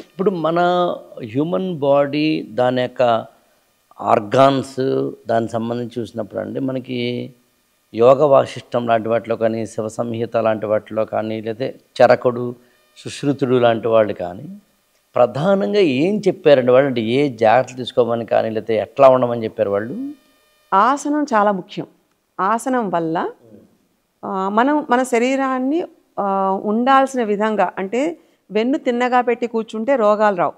ఇప్పుడు మన human body దాని యొక్క ఆర్గాన్స్ దానికి సంబంధించి చూసినప్పుడు అండి మనకి యోగ వాసిష్టం లాంటి వాటిలో కానీ శివ సంహిత లాంటి వాటిలో కానీ లేదా చరకుడు సుశ్రుతుడు లాంటి వాళ్ళు కానీ ప్రధానంగా ఏం చెప్పారండి వాళ్ళు? అంటే ఏ జాగ్రత్తలు తీసుకోమని కానీ లేకపోతే ఎట్లా ఉండమని చెప్పారు వాళ్ళు? ఆసనం చాలా ముఖ్యం. ఆసనం వల్ల మన శరీరాన్ని ఉండాల్సిన విధంగా, అంటే వెన్ను తిన్నగా పెట్టి కూర్చుంటే రోగాలు రావు.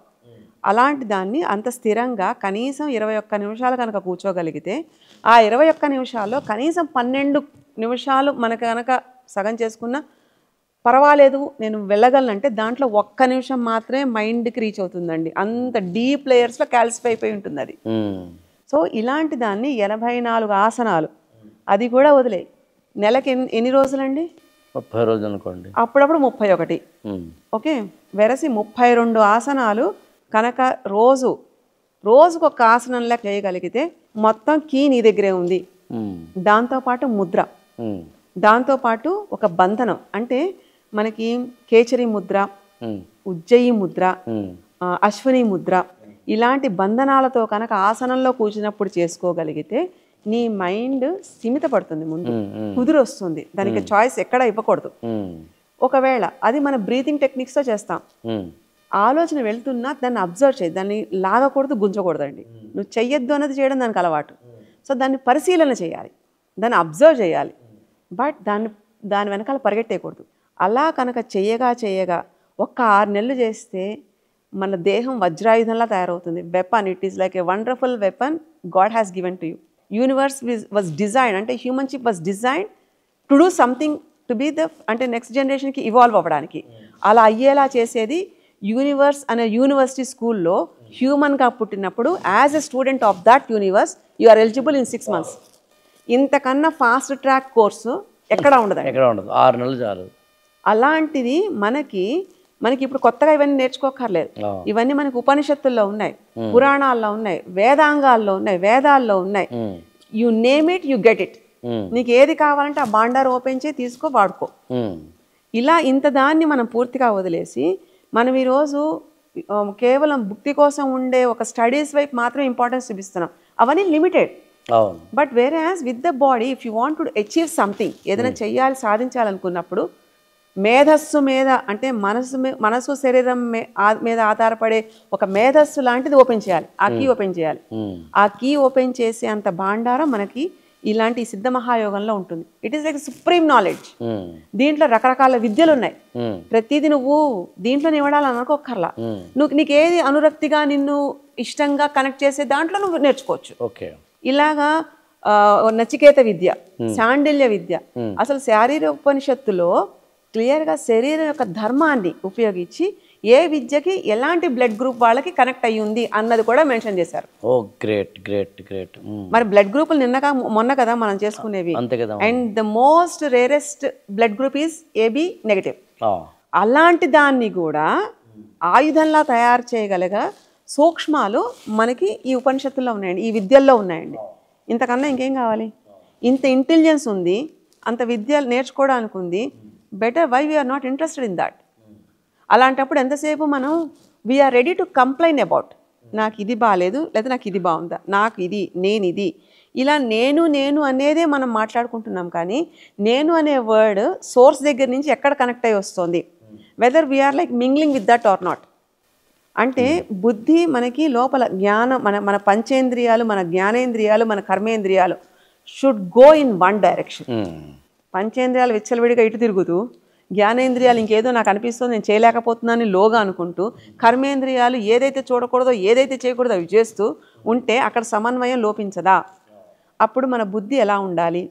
అలాంటి దాన్ని అంత స్థిరంగా కనీసం 21 నిమిషాలు కనుక కూర్చోగలిగితే, ఆ 21 నిమిషాల్లో కనీసం 12 నిమిషాలు మనకు కనుక సగం చేసుకున్నా పర్వాలేదు, నేను వెళ్ళగలనంటే దాంట్లో 1 నిమిషం మాత్రమే మైండ్కి రీచ్ అవుతుందండి. అంత డీప్ లేయర్స్లో క్యాల్సిఫై అయిపోయి ఉంటుంది అది. సో ఇలాంటి దాన్ని 84 ఆసనాలు, అది కూడా వదిలే నెలకి ఎన్ని రోజులండి? 30 రోజులు అనుకోండి, అప్పుడప్పుడు 31. ఓకే, వెరసి 32 ఆసనాలు కనుక రోజుకు ఒక ఆసనంలా చేయగలిగితే మొత్తం కీ నీ దగ్గరే ఉంది. దాంతోపాటు ముద్ర, దాంతోపాటు ఒక బంధనం, అంటే మనకి కేచరి ముద్ర, ఉజ్జయి ముద్ర, అశ్వని ముద్ర, ఇలాంటి బంధనాలతో కనుక ఆసనంలో కూర్చున్నప్పుడు చేసుకోగలిగితే నీ మైండ్ స్థిమిత పడుతుంది, ముందు కుదురు వస్తుంది, దానికి చాయిస్ ఎక్కడ ఇవ్వకూడదు. ఒకవేళ అది మన బ్రీతింగ్ టెక్నిక్స్తో చేస్తాం, ఆలోచన వెళ్తున్నా దాన్ని అబ్జర్వ్ చేయి, దాన్ని లాగకూడదు, గుంజకూడదండి. నువ్వు చెయ్యొద్దు అన్నది చేయడం దానికి అలవాటు. సో దాన్ని పరిశీలన చేయాలి, దాన్ని అబ్జర్వ్ చేయాలి, బట్ దాని వెనకాల పరిగెట్టేయకూడదు. అలా కనుక చేయగా ఒక్క 6 నెలలు చేస్తే మన దేహం వజ్రాయుధంలా తయారవుతుంది. Weapon, it is like a wonderful weapon God has given to you. Universe was design, అంటే human ship was design to do something, to be the, అంటే నెక్స్ట్ జనరేషన్కి ఇవాల్వ్ అవ్వడానికి. అలా అయ్యేలా చేసేది యూనివర్స్ అనే యూనివర్సిటీ స్కూల్లో హ్యూమన్గా పుట్టినప్పుడు as a student of that universe you are eligible in 6 months. ఇంతకన్నా ఫాస్ట్ ట్రాక్ కోర్సు ఎక్కడ ఉండదు, 6 నెలలు చాలు. అలాంటిది మనకి ఇప్పుడు కొత్తగా ఇవన్నీ నేర్చుకోకర్లేదు. ఇవన్నీ మనకి ఉపనిషత్తుల్లో ఉన్నాయి, పురాణాల్లో ఉన్నాయి, వేదాంగాల్లో ఉన్నాయి, వేదాల్లో ఉన్నాయి. You name it, you get it. నీకు ఏది కావాలంటే ఆ భాండార్ ఓపెన్ చేసి తీసుకో, వాడుకో. ఇలా ఇంత దాన్ని మనం పూర్తిగా వదిలేసి మనం ఈరోజు కేవలం భుక్తి కోసం ఉండే ఒక స్టడీస్ వైపు మాత్రం ఇంపార్టెన్స్ చూపిస్తున్నాం. అవన్నీ లిమిటెడ్. బట్ వేరే as with the body, if you want to achieve something, ఏదైనా చెయ్యాలి, సాధించాలనుకున్నప్పుడు మేధస్సు మీద, అంటే మనసు శరీరం మీద ఆధారపడే ఒక మేధస్సు లాంటిది ఓపెన్ చేయాలి, ఆ కీ ఓపెన్ చేయాలి. ఆ కీ ఓపెన్ చేసే అంత భాండారం మనకి ఇలాంటి సిద్ధ మహాయోగంలో ఉంటుంది. It is like supreme knowledge. దీంట్లో రకరకాల విద్యలు ఉన్నాయి. ప్రతిదీ నువ్వు దీంట్లో నివడాలని అనుకోకర్లా. నీకు ఏది అనురక్తిగా, నిన్ను ఇష్టంగా కనెక్ట్ చేసే దాంట్లో నువ్వు నేర్చుకోవచ్చు. ఇలాగా నచికేత విద్య, శాండిల్య విద్య, అసలు శారీరక ఉపనిషత్తులో క్లియర్గా శరీరం యొక్క ధర్మాన్ని ఉపయోగించి ఏ విద్యకి ఎలాంటి బ్లడ్ గ్రూప్ వాళ్ళకి కనెక్ట్ అయ్యి ఉంది అన్నది కూడా మెన్షన్ చేశారు. Oh great great great. మరి బ్లడ్ గ్రూపులు మొన్న కదా మనం చేసుకునేవి. And the most rarest blood group is AB negative. అలాంటి దాన్ని కూడా ఆయుధంలా తయారు చేయగలగ సూక్ష్మాలు మనకి ఈ ఉపనిషత్తుల్లో ఉన్నాయండి, ఈ విద్యల్లో ఉన్నాయండి. ఇంతకన్నా ఇంకేం కావాలి? ఇంత ఇంటెలిజెన్స్ ఉంది, అంత విద్య నేర్చుకోవడానికి ఉంది. Better why we are not interested in that? అలాంటప్పుడు ఎంతసేపు మనం we are ready to complain about, నాకు ఇది బాగాలేదు, లేదా నాకు ఇది బాగుందా, నాకు ఇది, నేను ఇది, ఇలా నేను అనేదే మనం మాట్లాడుకుంటున్నాం. కానీ నేను అనే వర్డ్ సోర్స్ దగ్గర నుంచి ఎక్కడ కనెక్ట్ అయ్యి వస్తుంది, whether we are like mingling with that or not. అంటే బుద్ధి మనకి లోపల జ్ఞానం, మన పంచేంద్రియాలు, మన జ్ఞానేంద్రియాలు, మన కర్మేంద్రియాలు should go in one direction. పంచేంద్రియాలు విచ్చలవిడిగా ఇటు తిరుగుతూ, జ్ఞానేంద్రియాలు ఇంకేదో నాకు అనిపిస్తుంది, నేను చేయలేకపోతున్నాను లోగా అనుకుంటూ, కర్మేంద్రియాలు ఏదైతే చూడకూడదో, ఏదైతే చేయకూడదో అవి చేస్తూ ఉంటే అక్కడ సమన్వయం లోపించదా? అప్పుడు మన బుద్ధి ఎలా ఉండాలి?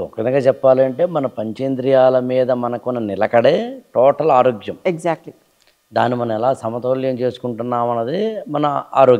ఒక విధంగా చెప్పాలంటే మన పంచేంద్రియాల మీద మనకున్న నిలకడే టోటల్ ఆరోగ్యం. ఎగ్జాక్ట్లీ. దాన్ని మనం ఎలా సమతౌల్యం చేసుకుంటున్నాం అన్నది మన ఆరోగ్యం.